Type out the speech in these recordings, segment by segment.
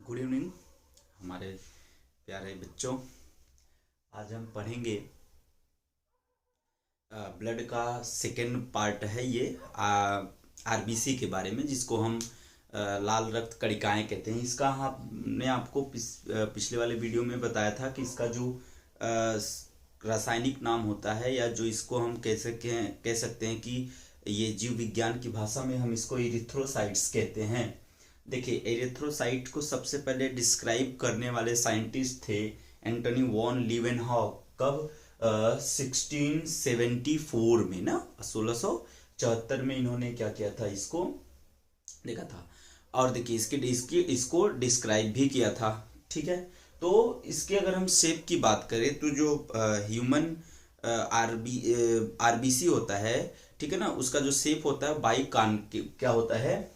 Good evening हमारे प्यारे बच्चों। आज हम पढ़ेंगे ब्लड का सेकेंड पार्ट है ये आरबीसी के बारे में, जिसको हम लाल रक्त कणिकाएं कहते हैं। इसका हमने आपको पिछले वाले वीडियो में बताया था कि इसका जो रासायनिक नाम होता है, या जो इसको हम कह सकते हैं कि ये जीव विज्ञान की भाषा में हम इसको एरिथ्रोसाइट्स कहते हैं। देखिए, एरिथ्रोसाइट को सबसे पहले डिस्क्राइब करने वाले साइंटिस्ट थे एंटनी वॉन लीवेनहॉक। कब? 1674 में ना, 1674 में इन्होंने क्या किया था, इसको देखा था। और देखिए इसको डिस्क्राइब भी किया था। ठीक है, तो इसके अगर हम शेप की बात करें तो जो ह्यूमन आरबीसी होता है, ठीक है ना, उसका जो शेप होता है बाइकॉन्केव क्या होता है,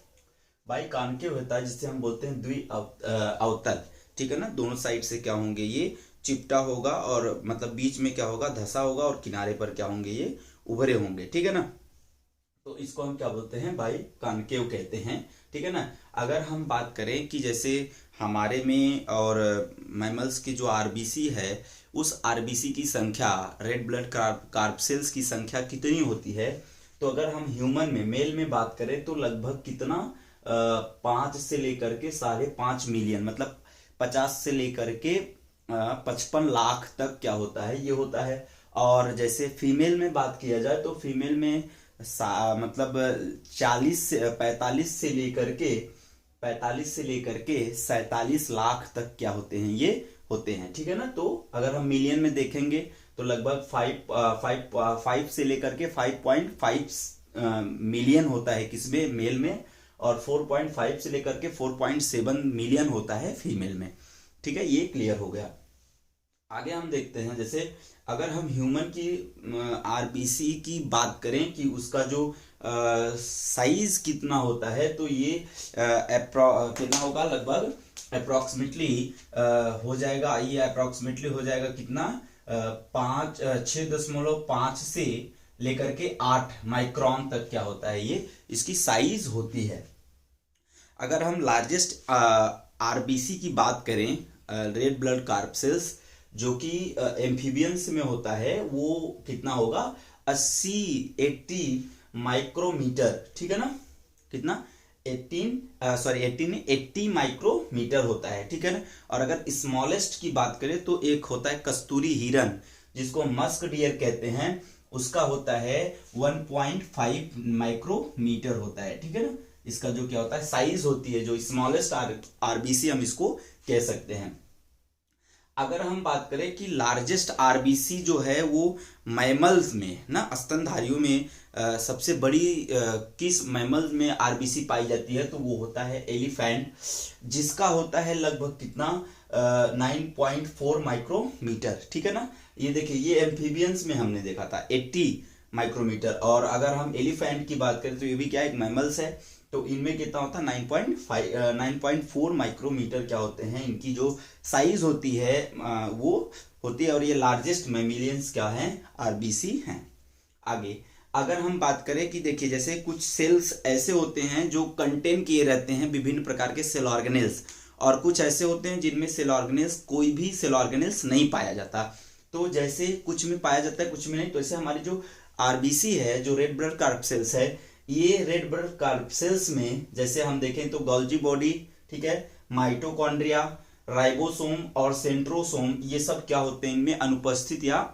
बाइकॉन्केव होता है, जिसे हम बोलते हैं अवतल। ठीक है ना, दोनों साइड से क्या होंगे, ये चिपटा होगा, और मतलब बीच में क्या होगा, धसा होगा, और किनारे पर क्या होंगे, ये उभरे होंगे। ठीक है ना, तो इसको हम क्या बोलते हैं, बाइकॉन्केव कहते हैं। ठीक है ना, अगर हम बात करें कि जैसे हमारे में और मैमल्स की जो आरबीसी है, उस आरबीसी की संख्या, रेड ब्लड कार्पसेल्स की संख्या कितनी होती है, तो अगर हम ह्यूमन में मेल में बात करें तो लगभग कितना 5 से लेकर के 5.5 मिलियन, मतलब 50 से लेकर के 55 लाख तक क्या होता है, ये होता है। और जैसे फीमेल में बात किया जाए तो फीमेल में मतलब 45 से लेकर के 47 लाख तक क्या होते हैं, ये होते हैं। ठीक है ना, तो अगर हम मिलियन में देखेंगे तो लगभग 5 से लेकर के 5.5 मिलियन होता है किसमें, मेल में, और 4.5 से लेकर के 4.7 मिलियन होता है फीमेल में। ठीक है, ये क्लियर हो गया। आगे हम देखते हैं, जैसे अगर हम ह्यूमन की आरबीसी की बात करें कि उसका जो साइज कितना होता है, तो ये कितना होगा, लगभग अप्रोक्सीमेटली हो जाएगा, ये अप्रोक्सीमेटली हो जाएगा कितना, 6.5 से लेकर के 8 माइक्रोन तक क्या होता है, ये इसकी साइज होती है। अगर हम लार्जेस्ट आरबीसी की बात करें, रेड ब्लड कार्पसेल्स, जो कि एम्फीबियंस में होता है, वो कितना होगा, 80 माइक्रोमीटर। ठीक है ना, कितना, 80 माइक्रोमीटर होता है। ठीक है ना, और अगर स्मॉलेस्ट की बात करें तो एक होता है कस्तूरी हिरन, जिसको मस्क डियर कहते हैं, उसका होता है 1.5 माइक्रोमीटर होता है। ठीक है ना, इसका जो क्या होता है, साइज होती है, जो स्मॉलेस्ट आरबीसी हम इसको कह सकते हैं। अगर हम बात करें कि लार्जेस्ट आरबीसी जो है वो मैमल्स में ना, स्तनधारियों में सबसे बड़ी किस मैमल में आरबीसी पाई जाती है, तो वो होता है एलिफेंट, जिसका होता है लगभग कितना 9.4 माइक्रोमीटर। ठीक है ना, ये देखिए, ये एम्फीबियंस में हमने देखा था 80 माइक्रोमीटर, और अगर हम एलिफेंट की बात करें तो ये भी क्या एक मैमल्स है, तो इनमें कितना होता है 9.4 माइक्रोमीटर क्या होते हैं, इनकी जो साइज होती है वो होती है, और ये लार्जेस्ट मैमिलियंस क्या हैं, आरबीसी हैं। आगे अगर हम बात करें कि देखिए, जैसे कुछ सेल्स ऐसे होते हैं जो कंटेन किए रहते हैं विभिन्न प्रकार के सेल ऑर्गेनेल्स, और कुछ ऐसे होते हैं जिनमें सेल ऑर्गेनेल्स, कोई भी सेल ऑर्गेनेल्स नहीं पाया जाता। तो जैसे कुछ में पाया जाता है, कुछ में नहीं। तो ऐसे हमारी जो आरबीसी है, जो रेड ब्लड कार्पसेल्स है, ये रेड ब्लड कार्पसेल्स में जैसे हम देखें तो गोल्जी बॉडी, ठीक है, माइटोकॉन्ड्रिया, राइबोसोम और सेंट्रोसोम, ये सब क्या होते हैं, इनमें अनुपस्थित या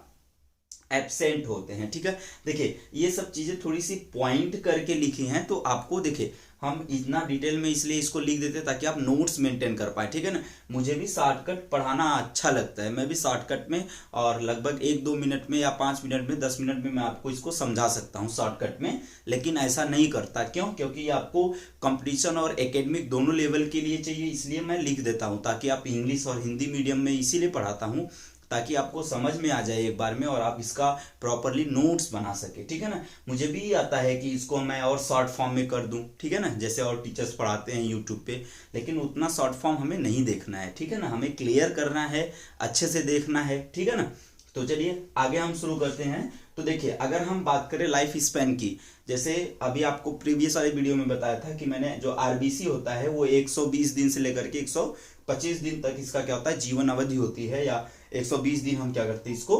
एब्सेंट होते हैं। ठीक है, देखिए ये सब चीजें थोड़ी सी पॉइंट करके लिखी हैं, तो आपको देखिए हम इतना डिटेल में इसलिए इसको लिख देते हैं ताकि आप नोट्स मेंटेन कर पाए। ठीक है ना, मुझे भी शॉर्टकट पढ़ाना अच्छा लगता है, मैं भी शॉर्टकट में, और लगभग 1-2 मिनट में या 5 मिनट में, 10 मिनट में मैं आपको इसको समझा सकता हूँ शॉर्टकट में, लेकिन ऐसा नहीं करता। क्यों? क्योंकि ये आपको कंपटीशन और एकेडमिक दोनों लेवल के लिए चाहिए, इसलिए मैं लिख देता हूँ, ताकि आप इंग्लिश और हिंदी मीडियम में इसीलिए पढ़ाता हूँ ताकि आपको समझ में आ जाए एक बार में, और आप इसका प्रॉपरली नोट्स बना सके। ठीक है ना, मुझे भी आता है कि इसको मैं और शॉर्ट फॉर्म में कर दूं, ठीक है ना, जैसे और टीचर्स पढ़ाते हैं यूट्यूब पे, लेकिन उतना शॉर्ट फॉर्म हमें नहीं देखना है। ठीक है ना, हमें क्लियर करना है, अच्छे से देखना है। ठीक है ना, तो चलिए आगे हम शुरू करते हैं। तो देखिए अगर हम बात करें लाइफ स्पैन की, जैसे अभी आपको प्रीवियस वाले वीडियो में बताया था कि मैंने जो आरबीसी होता है वो 120 दिन से लेकर के 125 दिन तक इसका क्या होता है जीवन अवधि होती है, या 120 दिन हम क्या करते हैं इसको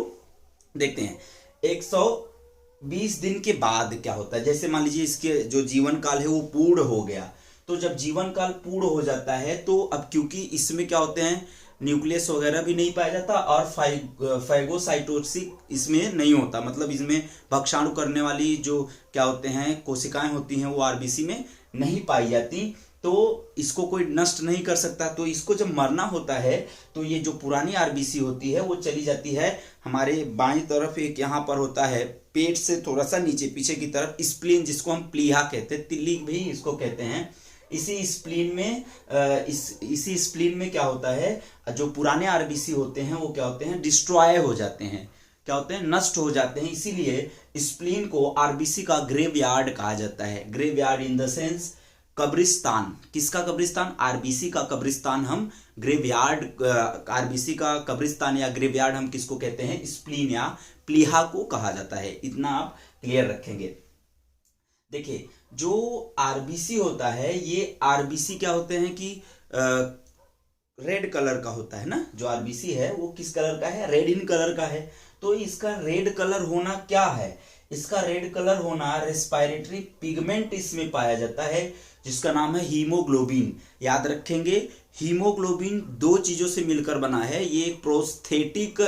देखते हैं। 120 दिन के बाद क्या होता है, जैसे मान लीजिए इसके जो जीवन काल है वो पूर्ण हो गया, तो जब जीवन काल पूर्ण हो जाता है तो अब क्योंकि इसमें क्या होते हैं न्यूक्लियस वगैरह भी नहीं पाया जाता और फैगोसाइटोसिस इसमें नहीं होता, मतलब इसमें भक्षाणु करने वाली जो क्या होते हैं कोशिकाएं होती हैं वो आरबीसी में नहीं पाई जाती, तो इसको कोई नष्ट नहीं कर सकता। तो इसको जब मरना होता है तो ये जो पुरानी आरबीसी होती है वो चली जाती है हमारे बाईं तरफ, एक यहाँ पर होता है पेट से थोड़ा सा नीचे पीछे की तरफ स्प्लीन, जिसको हम प्लीहा कहते हैं, तिल्ली भी इसको कहते हैं। इसी स्प्लीन में इसी स्प्लीन में क्या होता है, जो पुराने आरबीसी होते हैं वो क्या होते हैं डिस्ट्रॉय हो जाते हैं, क्या होते हैं नष्ट हो जाते हैं। इसीलिए स्प्लीन को आरबीसी का ग्रेवयार्ड कहा जाता है। ग्रेवयार्ड इन द सेंस कब्रिस्तान। किसका कब्रिस्तान? आरबीसी का कब्रिस्तान हम ग्रेवयार्ड, आरबीसी का कब्रिस्तान या ग्रेवयार्ड हम किसको कहते हैं? स्प्लीन या प्लीहा को कहा जाता है। इतना आप क्लियर रखेंगे। देखिए जो आरबीसी होता है ये आरबीसी क्या होते हैं कि रेड कलर का होता है ना, जो आरबीसी है वो किस कलर का है? रेड इन कलर का है। तो इसका रेड कलर होना क्या है? इसका रेड कलर होना रेस्पिरेटरी पिगमेंट इसमें पाया जाता है जिसका नाम है हीमोग्लोबिन। याद रखेंगे हीमोग्लोबिन दो चीजों से मिलकर बना है। ये एक प्रोस्थेटिक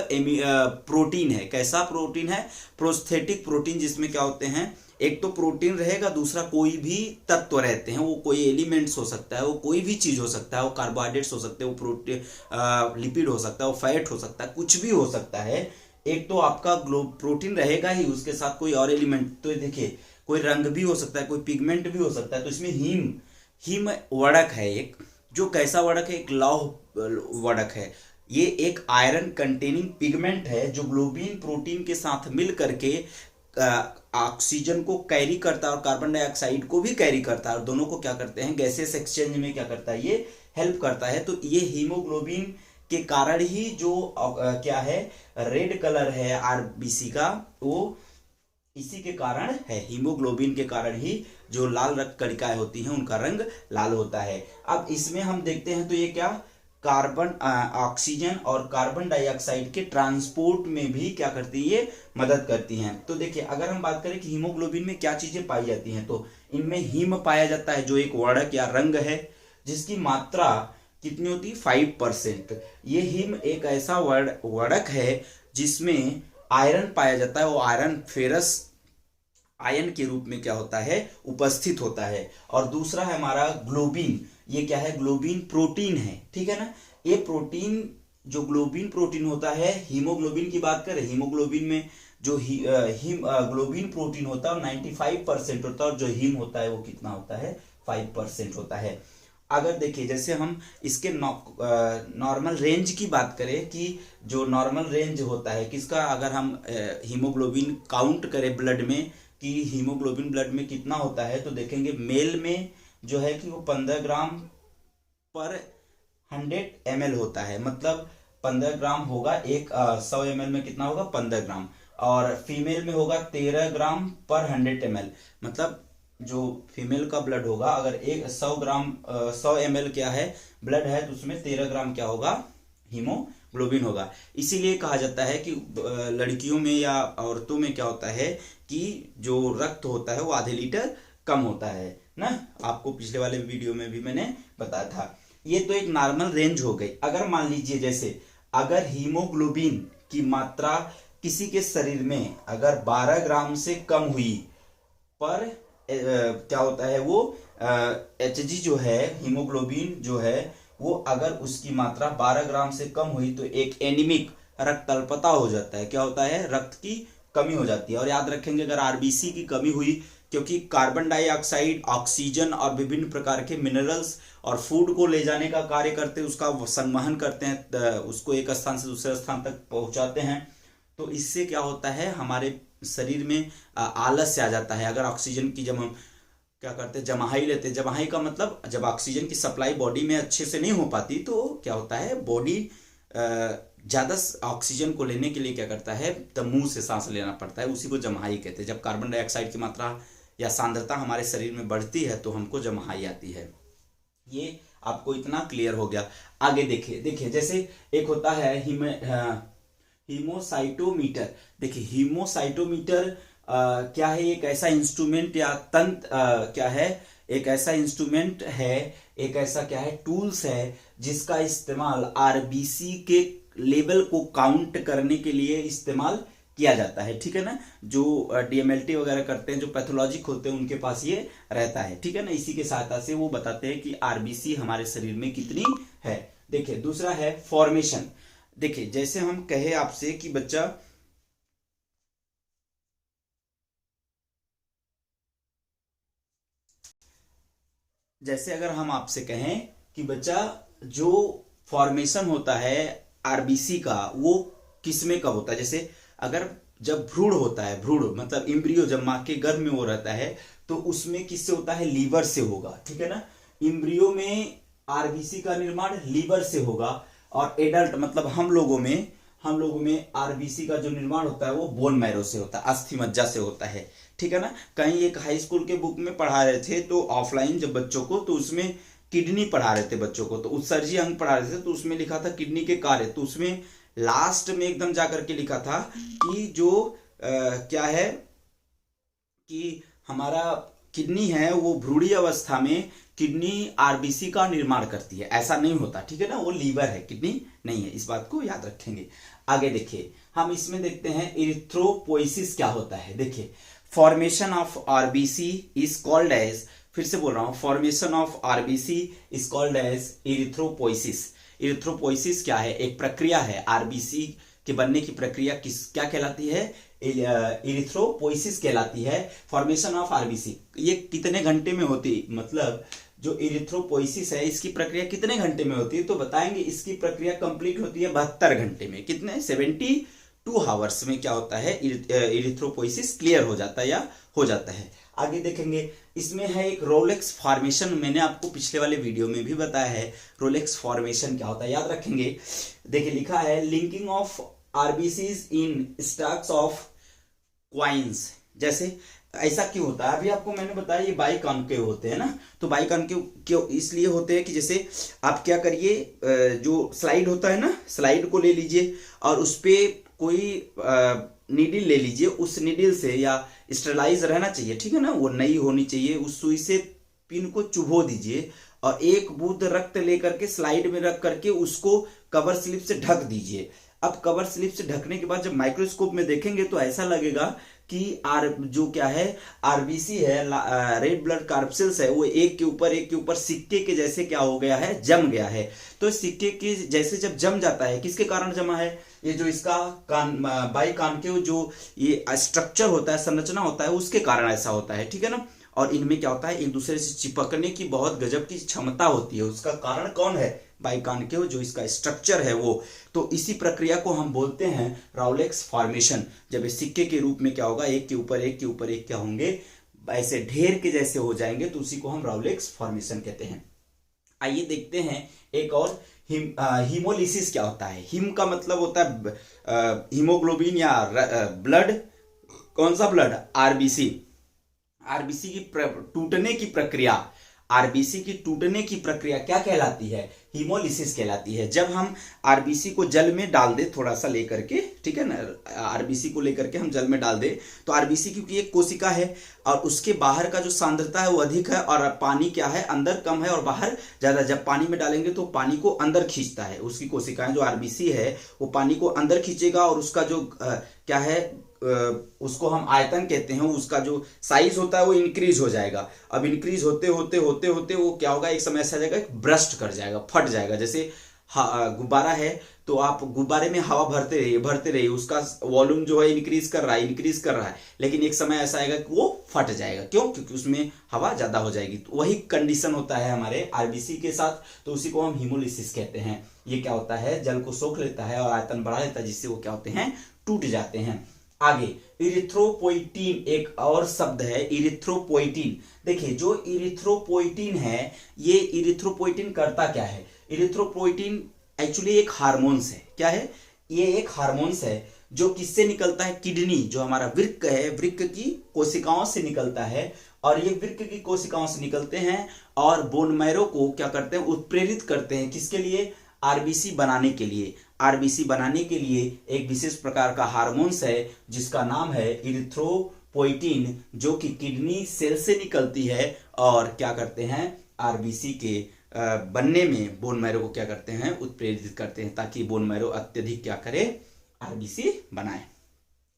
प्रोटीन है। कैसा प्रोटीन है? प्रोस्थेटिक प्रोटीन, जिसमें क्या होते हैं एक तो प्रोटीन रहेगा, दूसरा कोई भी तत्व रहते हैं, वो कोई एलिमेंट्स हो सकता है, वो कोई भी चीज हो सकता है, वो कार्बोहाइड्रेट्स हो सकते हैं, वो प्रोटीन लिपिड हो सकता है, वो फैट हो सकता है, कुछ भी हो सकता है। एक तो आपका प्रोटीन रहेगा ही, उसके साथ कोई और एलिमेंट, तो देखिए कोई रंग भी हो सकता है, कोई पिगमेंट भी हो सकता है। तो इसमें हीम वड़क है एक, जो कैसा वड़क है? एक लौह वड़क है। ये एक आयरन कंटेनिंग पिगमेंट है जो ग्लोबिन प्रोटीन के साथ मिल करके ऑक्सीजन को कैरी करता है और कार्बन डाइऑक्साइड को भी कैरी करता है, और दोनों को क्या करते हैं गैसेस एक्सचेंज में क्या करता है? ये हेल्प करता है। तो ये हीमोग्लोबिन के कारण ही जो क्या है रेड कलर है आरबीसी का, वो इसी के कारण है। हीमोग्लोबिन के कारण ही जो लाल रक्त कणिकाएं होती हैं उनका रंग लाल होता है। अब इसमें हम देखते हैं तो ये क्या कार्बन ऑक्सीजन और कार्बन डाइऑक्साइड के ट्रांसपोर्ट में भी क्या करती है? ये मदद करती हैं। तो देखिए अगर हम बात करें कि हीमोग्लोबिन में क्या चीजें पाई जाती हैं, तो इनमें हीम पाया जाता है जो एक वर्णक या रंग है, जिसकी मात्रा कितनी होती है? 5%। ये हीम एक ऐसा वर्णक है जिसमें आयरन पाया जाता है, वो आयरन फेरस आयन के रूप में क्या होता है? उपस्थित होता है। और दूसरा है हमारा ग्लोबिन। ये क्या है? ग्लोबिन प्रोटीन है, ठीक है ना। ये प्रोटीन जो ग्लोबिन प्रोटीन होता है, हीमोग्लोबिन की बात करें, हीमोग्लोबिन में जो ग्लोबिन प्रोटीन होता है 95% होता है, और जो हीम होता है वो कितना होता है? 5% होता है। अगर देखिए जैसे हम इसके नॉर्मल रेंज की बात करें कि जो नॉर्मल रेंज होता है किसका, अगर हम हीमोग्लोबिन काउंट करें ब्लड में कि हीमोग्लोबिन ब्लड में कितना होता है, तो देखेंगे मेल में जो है कि वो 15 ग्राम पर 100 ml होता है। मतलब 15 ग्राम होगा, एक 100 ml में कितना होगा? 15 ग्राम। और फीमेल में होगा 13 ग्राम पर 100 ml। मतलब जो फीमेल का ब्लड होगा, अगर एक 100 ml क्या है ब्लड है, तो उसमें 13 ग्राम क्या होगा? हीमोग्लोबिन होगा। इसीलिए कहा जाता है कि लड़कियों में या औरतों में क्या होता है कि जो रक्त होता है वो आधे लीटर कम होता है ना। आपको पिछले वाले वीडियो में भी मैंने बताया था। ये तो एक नॉर्मल रेंज हो गई। अगर मान लीजिए जैसे अगर हीमोग्लोबिन की मात्रा किसी के शरीर में अगर 12 ग्राम से कम हुई, पर क्या होता है वो Hg जो है, हीमोग्लोबिन जो है वो अगर उसकी मात्रा 12 ग्राम से कम हुई तो एक एनीमिक रक्त अल्पता हो जाता है। क्या होता है? रक्त की कमी हो जाती है। और याद रखेंगे अगर आरबीसी की कमी हुई, क्योंकि कार्बन डाइऑक्साइड, ऑक्सीजन और विभिन्न प्रकार के मिनरल्स और फूड को ले जाने का कार्य करते हैं, उसका संवहन करते हैं, उसको एक स्थान से दूसरे स्थान तक पहुंचाते हैं। तो इससे क्या होता है हमारे शरीर में आलस्य आ जाता है। अगर ऑक्सीजन की जब हम क्या करते हैं जमाई लेते हैं, जमाई का मतलब जब ऑक्सीजन की सप्लाई बॉडी में अच्छे से नहीं हो पाती तो क्या होता है बॉडी ज्यादा ऑक्सीजन को लेने के लिए क्या करता है, तो मुंह से सांस लेना पड़ता है, उसी को जमहाई कहते हैं। जब कार्बन डाइऑक्साइड की मात्रा या सांद्रता हमारे शरीर में बढ़ती है तो हमको जमहाई आती है। ये आपको इतना क्लियर हो गया। आगे देखिए, जैसे एक होता है हीमोसाइटोमीटर। देखिए हीमोसाइटोमीटर क्या है, एक ऐसा इंस्ट्रूमेंट या तंत्र क्या है, एक ऐसा इंस्ट्रूमेंट है, एक ऐसा क्या है, टूल्स है, जिसका इस्तेमाल आरबीसी के लेवल को काउंट करने के लिए इस्तेमाल किया जाता है, ठीक है ना। जो डीएमएलटी वगैरह करते हैं, जो पैथोलॉजिक होते हैं, उनके पास ये रहता है, ठीक है ना। इसी के सहायता से वो बताते हैं कि आरबीसी हमारे शरीर में कितनी है। देखिए दूसरा है फॉर्मेशन। देखिए जैसे हम कहे आपसे कि बच्चा जैसे अगर हम आपसे कहें कि बच्चा जो फॉर्मेशन होता है आरबीसी का, वो किसमें कब होता है, जैसे अगर जब भ्रूण होता है, भ्रूण मतलब इम्ब्रियो, जब मां के गर्भ में वो रहता है, तो उसमें किससे होता है, लीवर से होगा, ठीक है ना। इम्ब्रियो में आरबीसी का निर्माण लीवर से होगा, और एडल्ट मतलब हम लोगों में आरबीसी का जो निर्माण होता है वो बोन मैरो से होता है, अस्थि मज्जा से होता है, ठीक है ना। कहीं एक हाई स्कूल के बुक में पढ़ा रहे थे तो ऑफलाइन जब बच्चों को, तो उसमें किडनी पढ़ा रहे थे बच्चों को, तो उत्सर्जी अंग पढ़ा रहे थे, तो उसमें लिखा था किडनी के कार्य, तो उसमें लास्ट में एकदम जाकर के लिखा था कि जो क्या है कि हमारा किडनी है वो भ्रूणी अवस्था में किडनी आरबीसी का निर्माण करती है, ऐसा नहीं होता, ठीक है ना। वो लीवर है, किडनी नहीं है, इस बात को याद रखेंगे। आगे देखिए, हम इसमें देखते हैं इरिथ्रोपोइसिस क्या होता है। देखिए formation of RBC is called as, फिर से बोल रहा हूं, formation of RBC is called as erythropoiesis. Erythropoiesis क्या है, एक प्रक्रिया है, आरबीसी के बनने की प्रक्रिया क्या कहलाती है, इरिथ्रोपोइसिस कहलाती है। फॉर्मेशन ऑफ आरबीसी ये कितने घंटे में होती, मतलब जो इरिथ्रोपोइसिस है इसकी प्रक्रिया कितने घंटे में होती है, तो बताएंगे इसकी प्रक्रिया कंप्लीट होती है 72 घंटे में। कितने, 72 आवर्स में क्या होता है, इरिथ्रोपोइसिस क्लियर हो जाता है या हो जाता है। आगे देखेंगे, इसमें है एक रोलेक्स फॉर्मेशन, मैंने आपको पिछले वाले वीडियो में भी बताया है रोलेक्स फॉर्मेशन क्या होता है, याद रखेंगे। देखिए लिखा है linking of RBCs in stacks of coins. जैसे ऐसा क्यों होता है, अभी आपको मैंने बताया ये बाइकॉन्केव होते हैं ना, तो बाइकॉन्केव क्यों इसलिए होते हैं कि जैसे आप क्या करिए, जो स्लाइड होता है ना, स्लाइड को ले लीजिए और उस पे कोई नीडल ले लीजिए, उस नीडल से, या स्टेरलाइज रहना चाहिए, ठीक है ना, वो नई होनी चाहिए, उस सुई से पिन को चुभो दीजिए और एक बूंद रक्त लेकर के स्लाइड में रख करके उसको कवर स्लिप से ढक दीजिए। अब कवर स्लिप से ढकने के बाद जब माइक्रोस्कोप में देखेंगे तो ऐसा लगेगा कि जो क्या है, आरबीसी है, रेड ब्लड कार्पसेल्स है, वो एक के ऊपर सिक्के के जैसे क्या हो गया है, जम गया है। तो सिक्के के जैसे जब जम जाता है, किसके कारण जमा है, ये जो इसका बाइकॉन्केव जो ये स्ट्रक्चर होता है, संरचना होता है, उसके कारण ऐसा होता है, ठीक है ना। और इनमें क्या होता है, एक दूसरे से चिपकने की बहुत गजब की क्षमता होती है, उसका कारण कौन है, बाइकॉन्केव जो इसका स्ट्रक्चर है वो। तो इसी प्रक्रिया को हम बोलते हैं राउलेक्स फॉर्मेशन। जब इस सिक्के के रूप में क्या होगा, एक के ऊपर एक क्या होंगे, ऐसे ढेर के जैसे हो जाएंगे, तो उसी को हम राउलेक्स फॉर्मेशन कहते हैं। आइए देखते हैं एक और, हीमोलिसिस क्या होता है। हिम का मतलब होता है हीमोग्लोबिन या ब्लड, कौन सा ब्लड, आरबीसी। आरबीसी की टूटने की प्रक्रिया, आरबीसी की टूटने की प्रक्रिया क्या कहलाती है, हीमोलिसिस कहलाती है। जब हम आरबीसी को जल में डाल दे, थोड़ा सा लेकर के, ठीक है ना, आरबीसी को लेकर के हम जल में डाल दे, तो आरबीसी क्योंकि एक कोशिका है और उसके बाहर का जो सांद्रता है वो अधिक है, और पानी क्या है, अंदर कम है और बाहर ज्यादा। जब पानी में डालेंगे तो पानी को अंदर खींचता है, उसकी कोशिकाएं, जो आरबीसी है वो पानी को अंदर खींचेगा, और उसका जो क्या है, उसको हम आयतन कहते हैं, उसका जो साइज होता है वो इंक्रीज हो जाएगा। अब इंक्रीज होते होते होते होते वो क्या होगा, एक समय ऐसा जाएगा, ब्रस्ट कर जाएगा, फट जाएगा। जैसे गुब्बारा है तो आप गुब्बारे में हवा भरते रहिए, उसका वॉल्यूम जो है इंक्रीज कर रहा है, लेकिन एक समय ऐसा आएगा कि वो फट जाएगा। क्यों, क्योंकि उसमें हवा ज्यादा हो जाएगी। तो वही कंडीशन होता है हमारे आरबीसी के साथ, तो उसी को हम हीमोलिसिस कहते हैं। ये क्या होता है, जल को सोख लेता है और आयतन बढ़ा लेता है, जिससे वो क्या होते हैं, टूट जाते हैं। आगे इरिथ्रोपोइटीन एक और शब्द है, इरिथ्रोपोइटीन। देखिए जो इरिथ्रोपोइटीन है, ये इरिथ्रोपोइटीन करता क्या है, इरिथ्रोपोइटीन एक्चुअली एक हार्मोन्स है। क्या है, ये एक हार्मोन्स है जो किससे निकलता है, किडनी जो हमारा वृक्क है, वृक्क की कोशिकाओं से निकलता है, और ये वृक्क की कोशिकाओं से निकलते हैं और बोन मैरो को क्या करते हैं, उत्प्रेरित करते हैं, किसके लिए, आरबीसी बनाने के लिए। आरबीसी बनाने के लिए एक विशेष प्रकार का हार्मोन्स है जिसका नाम है इरिथ्रोपोइटिन, जो कि किडनी सेल से निकलती है और क्या करते हैं, आरबीसी के बनने में बोन मैरो को क्या करते हैं, उत्प्रेरित करते हैं, ताकि बोन मैरो अत्यधिक क्या करे, आरबीसी बनाए।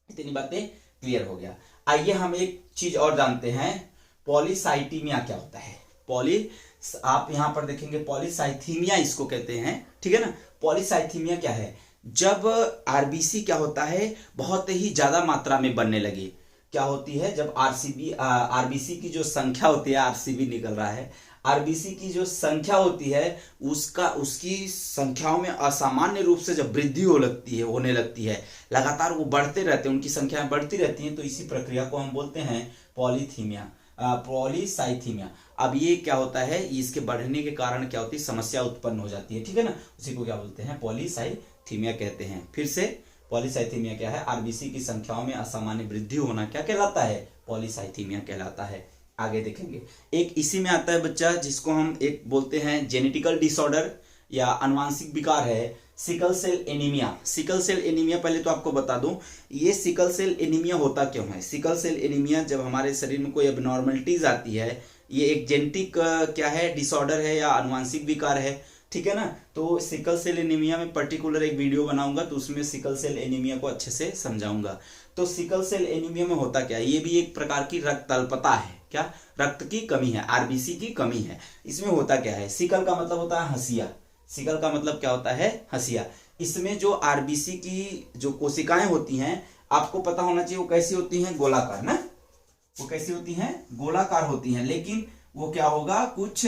इतनी बातें क्लियर हो गया। आइए हम एक चीज और जानते हैं, पॉलीसाइथीमिया क्या होता है। आप यहां पर देखेंगे पॉलीसाइथीमिया इसको कहते हैं, ठीक है ना। पॉलीसाइथीमिया क्या है, जब आरबीसी क्या होता है, बहुत ही ज्यादा मात्रा में बनने लगे। क्या होती है, जब आरबीसी की जो संख्या होती है, आरसीबी निकल रहा है, आरबीसी की जो संख्या होती है उसकी संख्याओं में असामान्य रूप से जब वृद्धि होने लगती है, लगातार वो बढ़ते रहते हैं, उनकी संख्याएं बढ़ती रहती हैं, तो इसी प्रक्रिया को हम बोलते हैं पॉलीसाइथीमिया। अब ये क्या होता है, इसके बढ़ने के कारण क्या होती है, समस्या उत्पन्न हो जाती है, ठीक है ना। उसी को क्या बोलते हैं, पॉलीसाइथीमिया कहते हैं। फिर से पॉलीसाइथीमिया क्या है, आरबीसी की संख्याओं में असामान्य वृद्धि होना क्या कहलाता है, पॉलीसाइथीमिया कहलाता है। आगे देखेंगे, एक इसी में आता है बच्चा, जिसको हम एक बोलते हैं जेनेटिकल डिसऑर्डर या अनुवांशिक विकार है, sickle cell anaemia. Sickle cell anaemia, पहले तो आपको बता दूं ये सिकल सेल एनीमिया होता क्यों है। सिकल सेल एनीमिया जब हमारे शरीर में कोई एबनॉर्मलिटीज आती है, ये एक जेनेटिक क्या है, डिसऑर्डर है या अनुवांशिक विकार है, ठीक है ना। तो सिकल सेल एनीमिया में पर्टिकुलर एक वीडियो बनाऊंगा, तो उसमें सिकल सेल एनीमिया को अच्छे से समझाऊंगा। तो सिकल सेल एनीमिया में होता क्या है, ये भी एक प्रकार की रक्त अल्पता है, क्या, रक्त की कमी है, आरबीसी की कमी है। इसमें होता क्या है, सिकल का मतलब होता है हंसिया, सिकल का मतलब क्या होता है, हंसिया। इसमें जो आरबीसी की जो कोशिकाएं होती हैं, आपको पता होना चाहिए वो कैसी होती हैं, गोलाकार ना, वो कैसी होती हैं, गोलाकार होती हैं, लेकिन वो क्या होगा, कुछ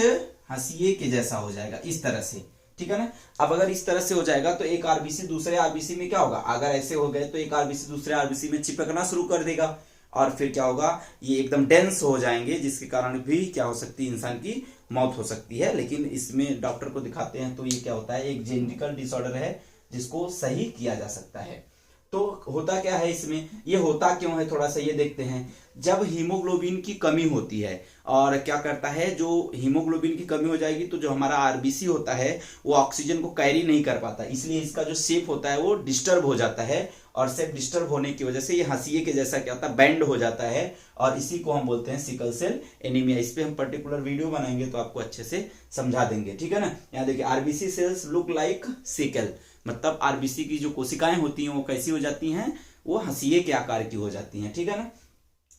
हंसिए के जैसा हो जाएगा, इस तरह से, ठीक है ना। अब अगर इस तरह से हो जाएगा तो एक आरबीसी दूसरे आरबीसी में क्या होगा, अगर ऐसे हो गए तो एक आरबीसी दूसरे आरबीसी में चिपकना शुरू कर देगा, और फिर क्या होगा, ये एकदम डेंस हो जाएंगे, जिसके कारण भी क्या हो सकती है, इंसान की मौत हो सकती है। लेकिन इसमें डॉक्टर को दिखाते हैं तो ये क्या होता है, एक जेनेटिकल डिसऑर्डर है जिसको सही किया जा सकता है। तो होता क्या है इसमें, ये होता क्यों है, थोड़ा सा ये देखते हैं। जब हीमोग्लोबिन की कमी होती है, और क्या करता है, जो हीमोग्लोबिन की कमी हो जाएगी तो जो हमारा आरबीसी होता है वो ऑक्सीजन को कैरी नहीं कर पाता, इसलिए इसका जो शेप होता है वो डिस्टर्ब हो जाता है, और शेप डिस्टर्ब होने की वजह से ये हंसिए के जैसा क्या होता है, बेंड हो जाता है, और इसी को हम बोलते हैं सिकल सेल एनीमिया। इस पे हम पर्टिकुलर वीडियो बनाएंगे तो आपको अच्छे से समझा देंगे, ठीक है ना। यहाँ देखिए, RBC cells look like sickle, मतलब आरबीसी की जो कोशिकाएं होती हैं वो कैसी हो जाती हैं, वो हंसिए के आकार की हो जाती हैं, ठीक है ना।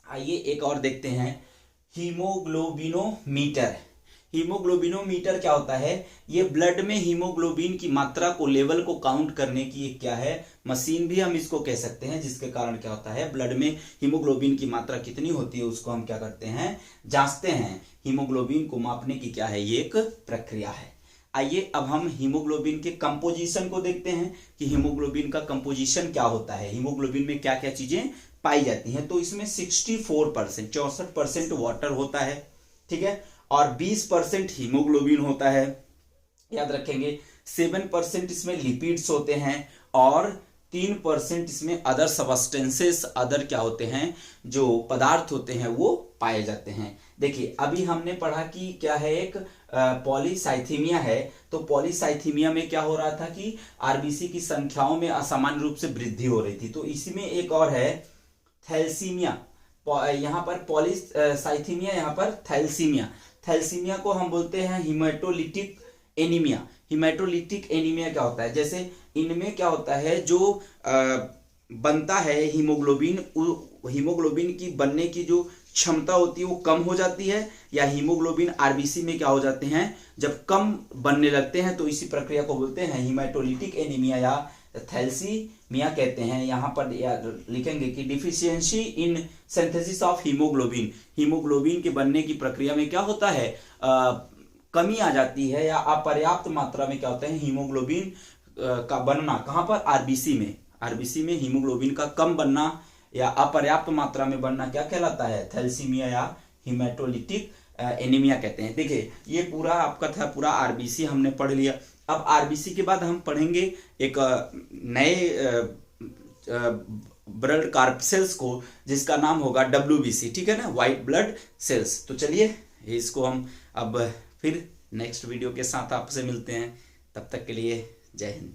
आइए एक और देखते हैं, हीमोग्लोबिनोमीटर। हीमोग्लोबिनोमीटर क्या होता है, ये ब्लड में हीमोग्लोबिन की मात्रा को, लेवल को काउंट करने की एक क्या है, मशीन भी हम इसको कह सकते हैं, जिसके कारण क्या होता है, ब्लड में हीमोग्लोबिन की मात्रा कितनी होती है उसको हम क्या करते हैं, जांचते हैं। हीमोग्लोबिन को मापने की क्या है, ये एक प्रक्रिया है। आइए अब हम हीमोग्लोबिन के कंपोजिशन को देखते हैं कि हीमोग्लोबिन का कंपोजिशन क्या होता है, हीमोग्लोबिन में क्या क्या चीजें पाई जाती हैं। तो इसमें 64% वाटर होता है, ठीक है, और 20% हीमोग्लोबिन होता है, याद रखेंगे। 7% इसमें लिपिड्स होते हैं, और 3% इसमें अदर सबस्टेंसेस, अदर क्या होते हैं, जो पदार्थ होते हैं वो पाए जाते हैं। देखिए अभी हमने पढ़ा कि क्या है, एक पॉलीसाइथीमिया है। तो पॉलीसाइथीमिया में क्या हो रहा था कि आरबीसी की संख्याओं में असामान्य रूप से वृद्धि हो रही थी। तो इसमें एक और है थैलेसीमिया, यहाँ पर पॉलीसाइथीमिया, यहाँ पर थैलेसीमिया। थैलेसीमिया को हम बोलते हैं हीमेटोलिटिक एनीमिया। हीमेटोलिटिक एनीमिया क्या होता है, जैसे इनमें क्या होता है, जो बनता है हीमोग्लोबिन, हीमोग्लोबिन की बनने की जो क्षमता होती है वो कम हो जाती है, या हीमोग्लोबिन आरबीसी में क्या हो जाते हैं, जब कम बनने लगते हैं, तो इसी प्रक्रिया को बोलते हैं हीमेटोलिटिक एनीमिया या थैलेसीमिया कहते हैं। यहाँ पर लिखेंगे कि deficiency in synthesis of haemoglobin, haemoglobin के बनने की प्रक्रिया में क्या होता है, कमी आ जाती है, या अपर्याप्त मात्रा में क्या होता है, हीमोग्लोबिन का बनना, कहाँ पर, आरबीसी में। आरबीसी में हीमोग्लोबिन का कम बनना या अपर्याप्त मात्रा में बनना क्या कहलाता है, थैलेसीमिया या हीमेटोलिटिक एनीमिया कहते हैं। देखिए ये पूरा आपका था, पूरा आरबीसी हमने पढ़ लिया। अब आरबीसी के बाद हम पढ़ेंगे एक नए ब्लड कार्पसेल्स को, जिसका नाम होगा डब्ल्यूबीसी, ठीक है ना, व्हाइट ब्लड सेल्स। तो चलिए इसको हम अब फिर नेक्स्ट वीडियो के साथ आपसे मिलते हैं, तब तक के लिए जय हिंद।